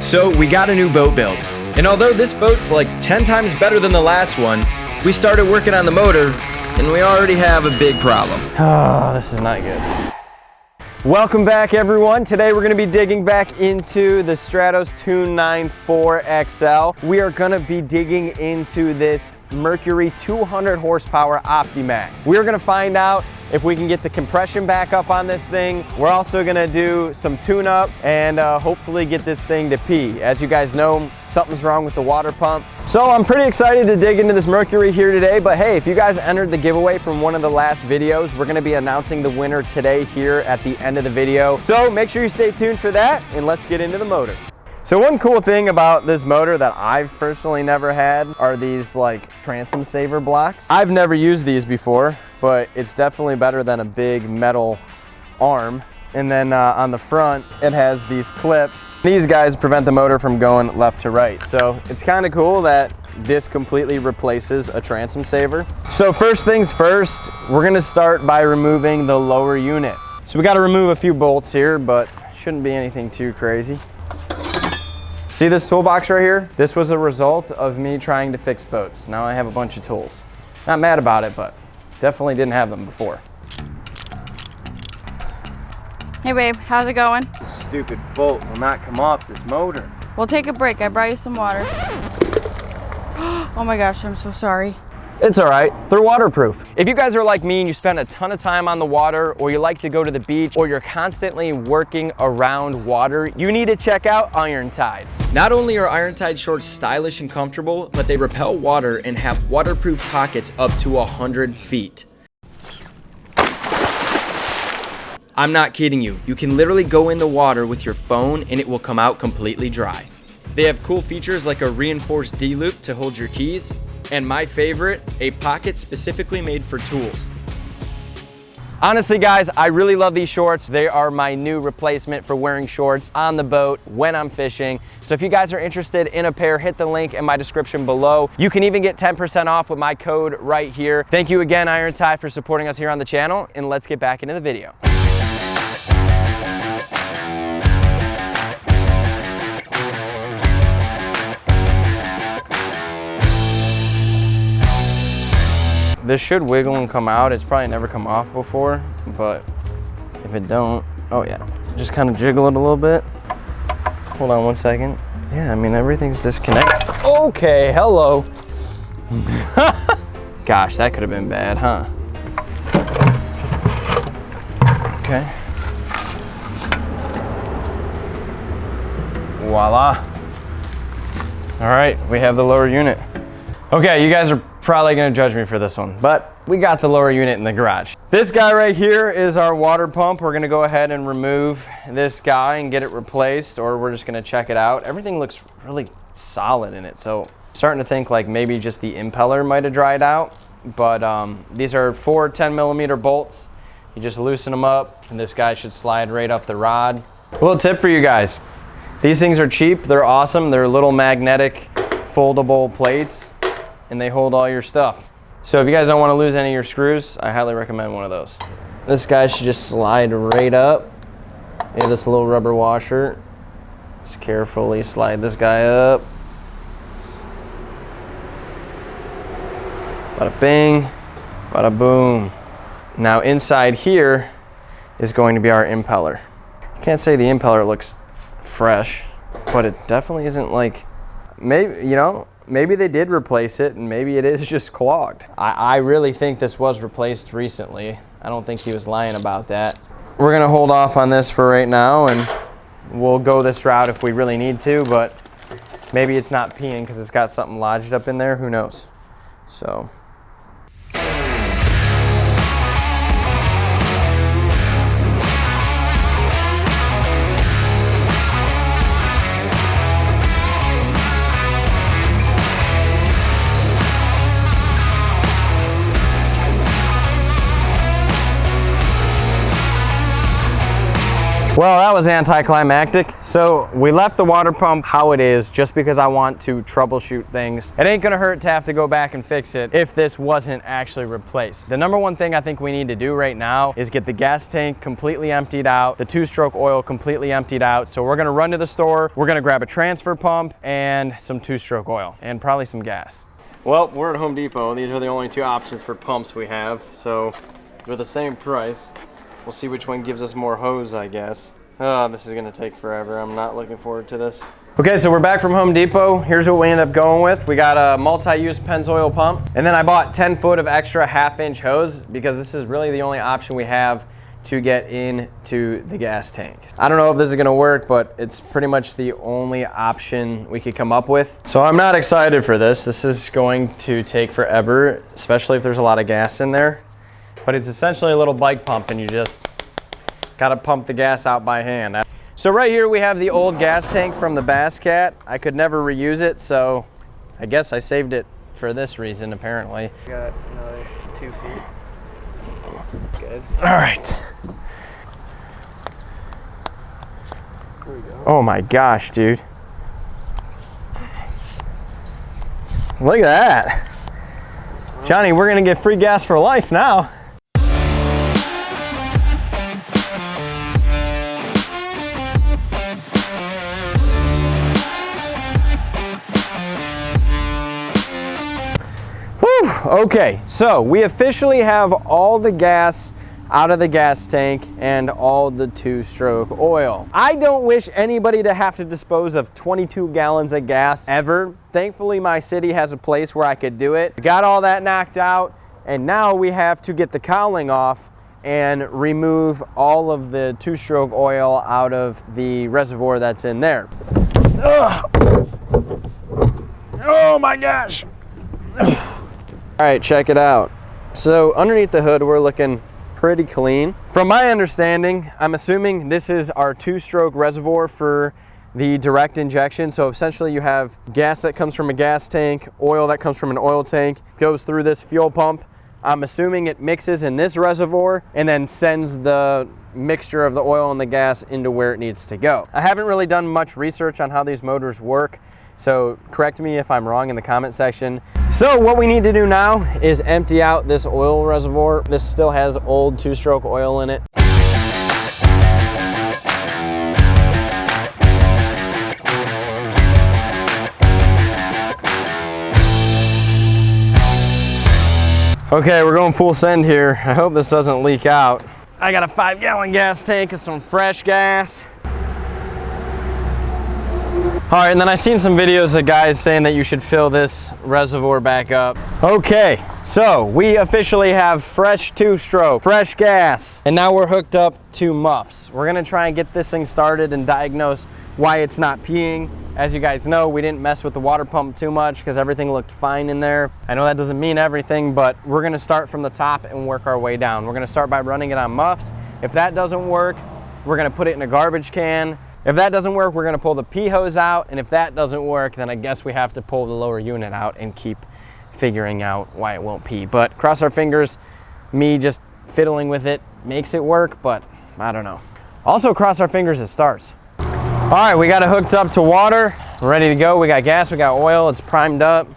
So we got a new boat built, and although this boat's like 10 times better than the last one, we started working on the motor, and we already have a big problem. Oh, this is not good. Welcome back, everyone. Today we're gonna be digging back into the Stratos 294 XL. We are gonna be digging into this Mercury 200 horsepower Optimax. We're gonna find out if we can get the compression back up on this thing. We're also gonna do some tune-up and hopefully get this thing to pee. As you guys know, something's wrong with the water pump. So I'm pretty excited to dig into this Mercury here today, but hey, if you guys entered the giveaway from one of the last videos, we're gonna be announcing the winner today here at the end of the video. So make sure you stay tuned for that, and let's get into the motor. So one cool thing about this motor that I've personally never had are these like transom saver blocks. I've never used these before, but it's definitely better than a big metal arm. And then on the front, it has these clips. These guys prevent the motor from going left to right. So it's kind of cool that this completely replaces a transom saver. So first things first, we're gonna start by removing the lower unit. So we gotta remove a few bolts here, but shouldn't be anything too crazy. See this toolbox right here? This was a result of me trying to fix boats. Now I have a bunch of tools. Not mad about it, but definitely didn't have them before. Hey babe, how's it going? This stupid bolt will not come off this motor. We'll take a break. I brought you some water. Oh my gosh, I'm so sorry. It's all right, they're waterproof. If you guys are like me and you spend a ton of time on the water, or you like to go to the beach, or you're constantly working around water, you need to check out Irontide. Not only are Irontide shorts stylish and comfortable, but they repel water and have waterproof pockets up to 100 feet. I'm not kidding you. You can literally go in the water with your phone and it will come out completely dry. They have cool features like a reinforced D-loop to hold your keys, and my favorite, a pocket specifically made for tools. Honestly guys, I really love these shorts. They are my new replacement for wearing shorts on the boat when I'm fishing. So if you guys are interested in a pair, hit the link in my description below. You can even get 10% off with my code right here. Thank you again, Irontide, for supporting us here on the channel, and let's get back into the video. This should wiggle and come out. It's probably never come off before, but if it don't, oh yeah. Just kind of jiggle it a little bit. Hold on one second. Yeah, I mean, everything's disconnected. Okay, hello. Gosh, that could have been bad, huh? Okay. Voila. All right, we have the lower unit. Okay, you guys are probably gonna judge me for this one, but we got the lower unit in the garage. This guy right here is our water pump. We're gonna go ahead and remove this guy and get it replaced, or we're just gonna check it out. Everything looks really solid in it, so I'm starting to think like maybe just the impeller might have dried out, but these are 4 10mm bolts. You just loosen them up, and this guy should slide right up the rod. A little tip for you guys. These things are cheap, they're awesome. They're little magnetic foldable plates, and they hold all your stuff. So if you guys don't want to lose any of your screws, I highly recommend one of those. This guy should just slide right up. You have this little rubber washer. Just carefully slide this guy up. Bada bing, bada boom. Now inside here is going to be our impeller. I can't say the impeller looks fresh, but it definitely isn't like, maybe, you know, maybe they did replace it and maybe it is just clogged. I really think this was replaced recently. I don't think he was lying about that. We're gonna hold off on this for right now, and we'll go this route if we really need to, but maybe it's not peeing because it's got something lodged up in there, who knows? So. Well, that was anticlimactic. So we left the water pump how it is just because I want to troubleshoot things. It ain't gonna hurt to have to go back and fix it if this wasn't actually replaced. The number one thing I think we need to do right now is get the gas tank completely emptied out, the 2-stroke oil completely emptied out. So we're gonna run to the store, we're gonna grab a transfer pump and some 2-stroke oil and probably some gas. Well, we're at Home Depot. These are the only 2 options for pumps we have. So they're the same price. We'll see which one gives us more hose, I guess. Oh, this is gonna take forever. I'm not looking forward to this. Okay, so we're back from Home Depot. Here's what we ended up going with. We got a multi-use Pennzoil pump, and then I bought 10 foot of extra 1/2-inch hose because this is really the only option we have to get into the gas tank. I don't know if this is gonna work, but it's pretty much the only option we could come up with. So I'm not excited for this. This is going to take forever, especially if there's a lot of gas in there. But it's essentially a little bike pump and you just gotta pump the gas out by hand. So right here we have the old gas tank from the Bass Cat. I could never reuse it, so I guess I saved it for this reason apparently. Got another 2 feet. Good. All right. There we go. Oh my gosh, dude. Look at that. Johnny, we're gonna get free gas for life now. Okay, so we officially have all the gas out of the gas tank and all the 2-stroke oil. I don't wish anybody to have to dispose of 22 gallons of gas ever. Thankfully, my city has a place where I could do it. We got all that knocked out, and now we have to get the cowling off and remove all of the 2-stroke oil out of the reservoir that's in there. Ugh. Oh my gosh. All right, check it out. So underneath the hood, we're looking pretty clean. From my understanding, I'm assuming this is our 2-stroke reservoir for the direct injection. So essentially you have gas that comes from a gas tank, oil that comes from an oil tank, goes through this fuel pump. I'm assuming it mixes in this reservoir and then sends the mixture of the oil and the gas into where it needs to go. I haven't really done much research on how these motors work, so correct me if I'm wrong in the comment section. So what we need to do now is empty out this oil reservoir. This still has old 2-stroke oil in it. Okay, we're going full send here. I hope this doesn't leak out. I got a 5-gallon gas tank of some fresh gas. All right, and then I seen some videos of guys saying that you should fill this reservoir back up. Okay, so we officially have fresh 2-stroke, fresh gas, and now we're hooked up to muffs. We're gonna try and get this thing started and diagnose why it's not peeing. As you guys know, we didn't mess with the water pump too much because everything looked fine in there. I know that doesn't mean everything, but we're gonna start from the top and work our way down. We're gonna start by running it on muffs. If that doesn't work, we're gonna put it in a garbage can. If that doesn't work, we're gonna pull the P hose out, and if that doesn't work, then I guess we have to pull the lower unit out and keep figuring out why it won't pee. But cross our fingers, me just fiddling with it makes it work, but I don't know. Also cross our fingers it starts. All right, we got it hooked up to water, we're ready to go. We got gas, we got oil, it's primed up.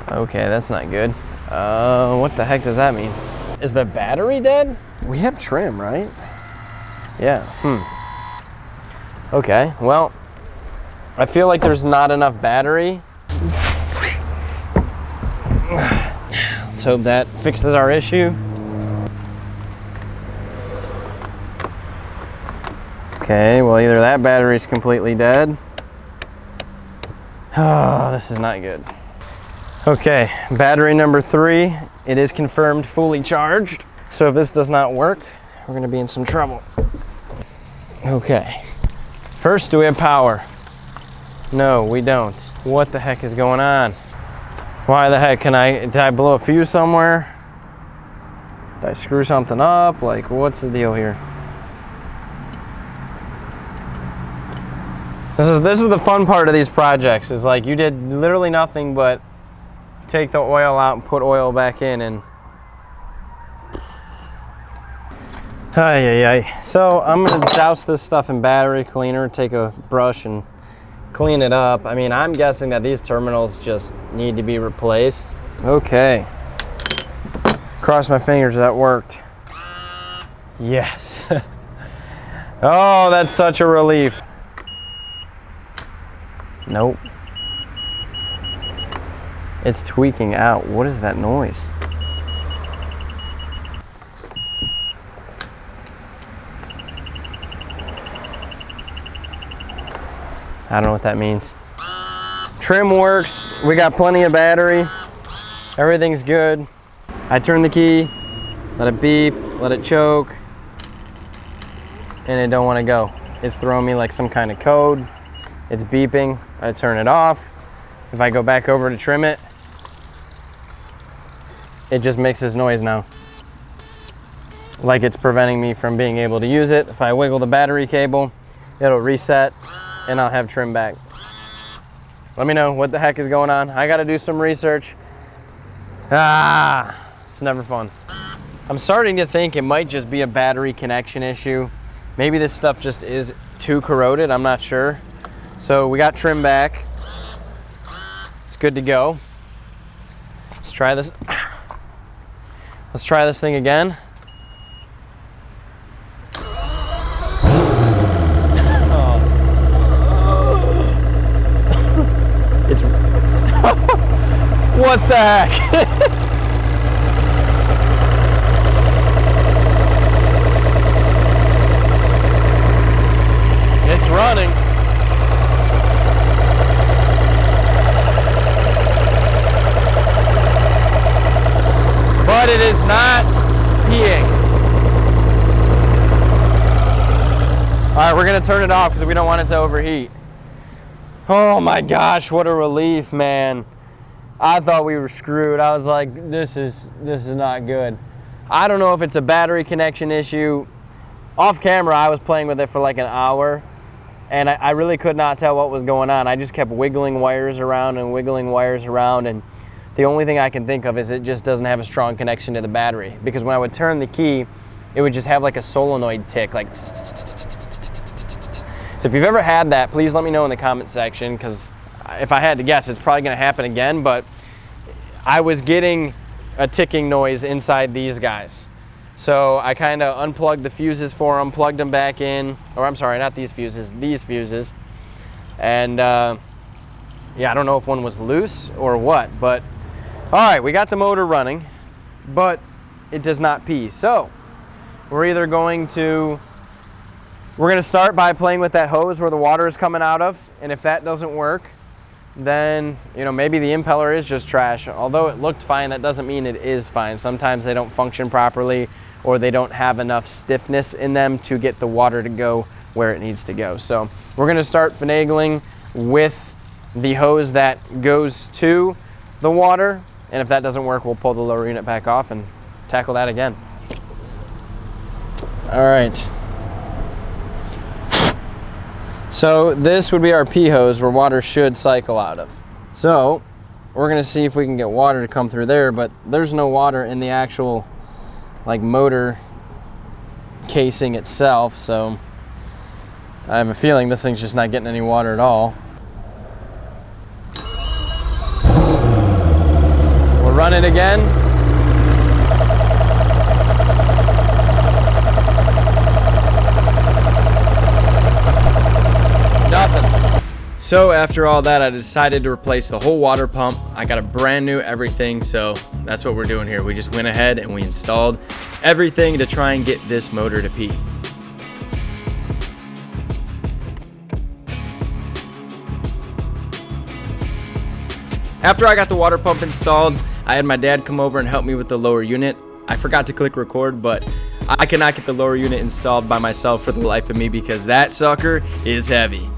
Okay, that's not good. What the heck does that mean? Is the battery dead? We have trim, right? Yeah, Okay, well, I feel like there's not enough battery. Let's hope that fixes our issue. Okay, well, either that battery's completely dead. Oh, this is not good. Okay, battery number 3, it is confirmed fully charged. So if this does not work, we're gonna be in some trouble. Okay, first, do we have power? No, we don't. What the heck is going on? Why the heck did I blow a fuse somewhere? Did I screw something up? Like, what's the deal here? This is the fun part of these projects, is like you did literally nothing but take the oil out and put oil back in. And so I'm gonna douse this stuff in battery cleaner, take a brush and clean it up. I mean, I'm guessing that these terminals just need to be replaced. Okay. Cross my fingers that worked. Yes. Oh, that's such a relief. Nope. It's tweaking out. What is that noise? I don't know what that means. Trim works. We got plenty of battery. Everything's good. I turn the key, let it beep, let it choke, and it don't want to go. It's throwing me like some kind of code. It's beeping. I turn it off. If I go back over to trim it, it just makes this noise now. Like it's preventing me from being able to use it. If I wiggle the battery cable, it'll reset and I'll have trim back. Let me know what the heck is going on. I gotta do some research. It's never fun. I'm starting to think it might just be a battery connection issue. Maybe this stuff just is too corroded, I'm not sure. So we got trim back. It's good to go. Let's try this. Let's try this thing again. It's what the heck? It's running. But it is not peeing. All right, we're gonna turn it off because we don't want it to overheat. Oh my gosh, what a relief, man. I thought we were screwed. I was like, this is not good. I don't know if it's a battery connection issue. Off camera, I was playing with it for like an hour, and I really could not tell what was going on. I just kept wiggling wires around and wiggling wires around, and the only thing I can think of is it just doesn't have a strong connection to the battery, because when I would turn the key, it would just have like a solenoid tick, like. So if you've ever had that, please let me know in the comment section, because if I had to guess, it's probably gonna happen again, but I was getting a ticking noise inside these guys. So I kind of unplugged the fuses for them, plugged them back in, or I'm sorry, not these fuses, and yeah, I don't know if one was loose or what, but all right, we got the motor running, but it does not pee. So we're either going to start by playing with that hose where the water is coming out of, and if that doesn't work, then maybe the impeller is just trash. Although it looked fine, that doesn't mean it is fine. Sometimes they don't function properly, or they don't have enough stiffness in them to get the water to go where it needs to go. So we're gonna start finagling with the hose that goes to the water, and if that doesn't work, we'll pull the lower unit back off and tackle that again. All right. So this would be our P hose where water should cycle out of. So we're gonna see if we can get water to come through there, but there's no water in the actual motor casing itself, so I have a feeling this thing's just not getting any water at all. We'll run it again. Nothing. So after all that, I decided to replace the whole water pump. I got a brand new everything, so that's what we're doing here. We just went ahead and we installed everything to try and get this motor to pee. After I got the water pump installed, I had my dad come over and help me with the lower unit. I forgot to click record, but I cannot get the lower unit installed by myself for the life of me because that sucker is heavy.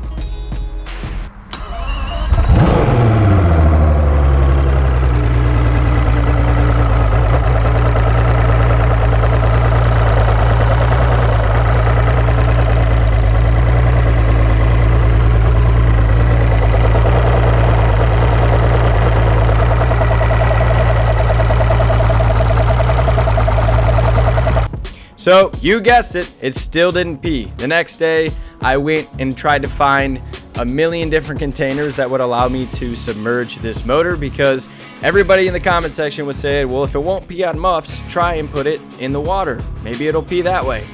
So you guessed it, it still didn't pee. The next day, I went and tried to find a million different containers that would allow me to submerge this motor, because everybody in the comment section would say, well, if it won't pee on muffs, try and put it in the water. Maybe it'll pee that way.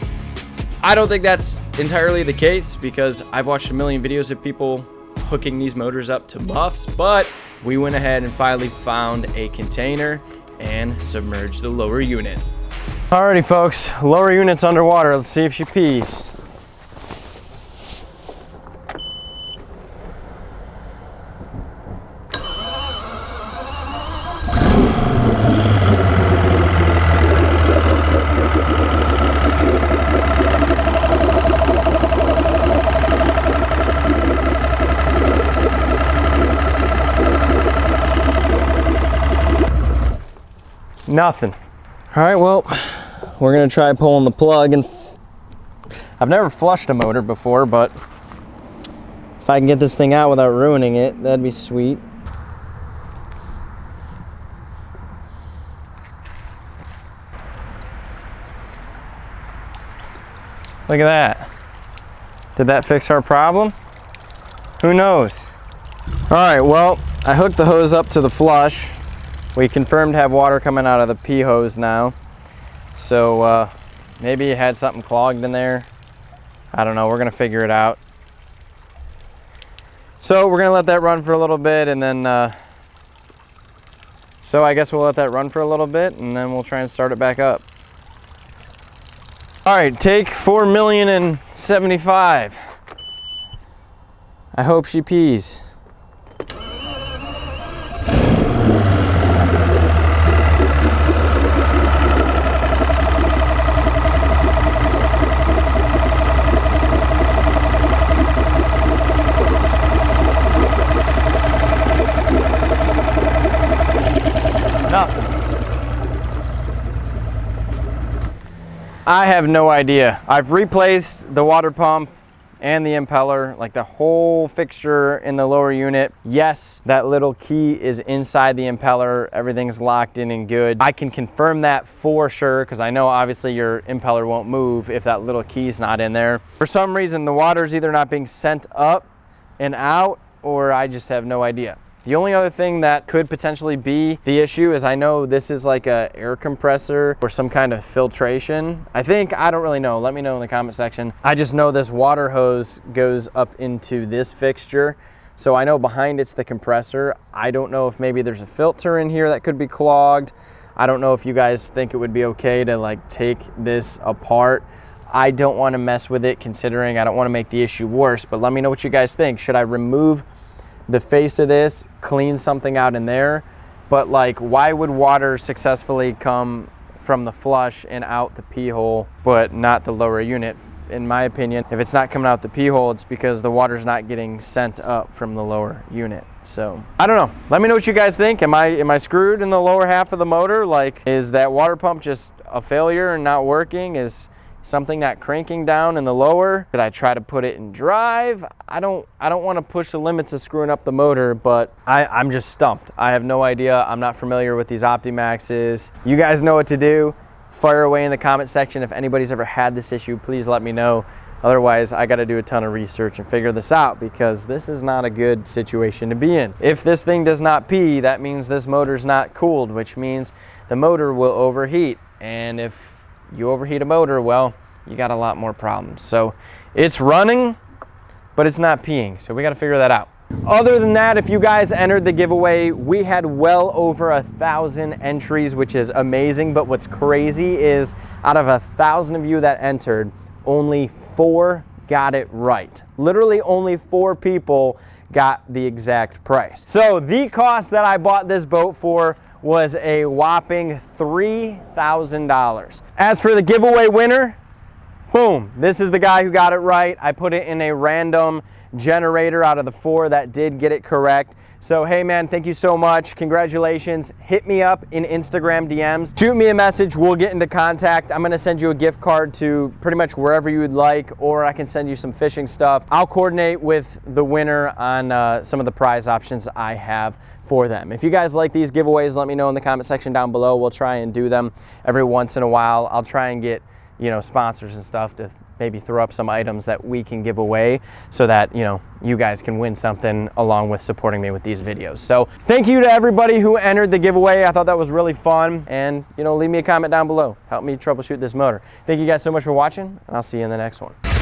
I don't think that's entirely the case, because I've watched a million videos of people hooking these motors up to muffs, but we went ahead and finally found a container and submerged the lower unit. Alrighty folks, lower unit's underwater. Let's see if she pees. Nothing. All right, well, we're gonna try pulling the plug, and I've never flushed a motor before, but if I can get this thing out without ruining it, that'd be sweet. Look at that. Did that fix our problem? Who knows? All right, well, I hooked the hose up to the flush. We confirmed have water coming out of the P hose now. So maybe it had something clogged in there. I don't know, we're gonna figure it out. So we're gonna let that run for a little bit, and then, so I guess we'll let that run for a little bit, and then we'll try and start it back up. All right, take 4,075,000. I hope she pees. I have no idea. I've replaced the water pump and the impeller, like the whole fixture in the lower unit. Yes, that little key is inside the impeller. Everything's locked in and good. I can confirm that for sure, because I know obviously your impeller won't move if that little key's not in there. For some reason, the water's either not being sent up and out, or I just have no idea. The only other thing that could potentially be the issue is I know this is like a air compressor or some kind of filtration. I don't really know. Let me know in the comment section. I just know this water hose goes up into this fixture. So I know behind it's the compressor. I don't know if maybe there's a filter in here that could be clogged. I don't know if you guys think it would be okay to like take this apart. I don't want to mess with it, considering I don't want to make the issue worse, but let me know what you guys think. Should I remove the face of this, clean something out in there? But like, why would water successfully come from the flush and out the pee hole, but not the lower unit? In my opinion, if it's not coming out the pee hole, it's because the water's not getting sent up from the lower unit. So I don't know. Let me know what you guys think. Am I screwed in the lower half of the motor? Like, is that water pump just a failure and not working? Is something not cranking down in the lower? Did I try to put it in drive? I don't want to push the limits of screwing up the motor, but I'm just stumped. I have no idea. I'm not familiar with these Optimaxes. You guys know what to do. Fire away in the comment section. If anybody's ever had this issue, please let me know. Otherwise, I got to do a ton of research and figure this out, because this is not a good situation to be in. If this thing does not pee, that means this motor's not cooled, which means the motor will overheat. And if you overheat a motor, well, you got a lot more problems. So it's running, but it's not peeing. So we got to figure that out. Other than that, if you guys entered the giveaway, we had well over 1,000 entries, which is amazing. But what's crazy is out of 1,000 of you that entered, only 4 got it right. Literally only 4 people got the exact price. So the cost that I bought this boat for was a whopping $3,000. As for the giveaway winner, boom, this is the guy who got it right. I put it in a random generator out of the 4 that did get it correct. So hey man, thank you so much. Congratulations. Hit me up in Instagram DMs. Shoot me a message, we'll get into contact. I'm gonna send you a gift card to pretty much wherever you would like, or I can send you some fishing stuff. I'll coordinate with the winner on some of the prize options I have for them. If you guys like these giveaways, let me know in the comment section down below. We'll try and do them every once in a while. I'll try and get you know, sponsors and stuff to maybe throw up some items that we can give away so that, you know, you guys can win something along with supporting me with these videos. So thank you to everybody who entered the giveaway. I thought that was really fun. And, you know, leave me a comment down below. Help me troubleshoot this motor. Thank you guys so much for watching, and I'll see you in the next one.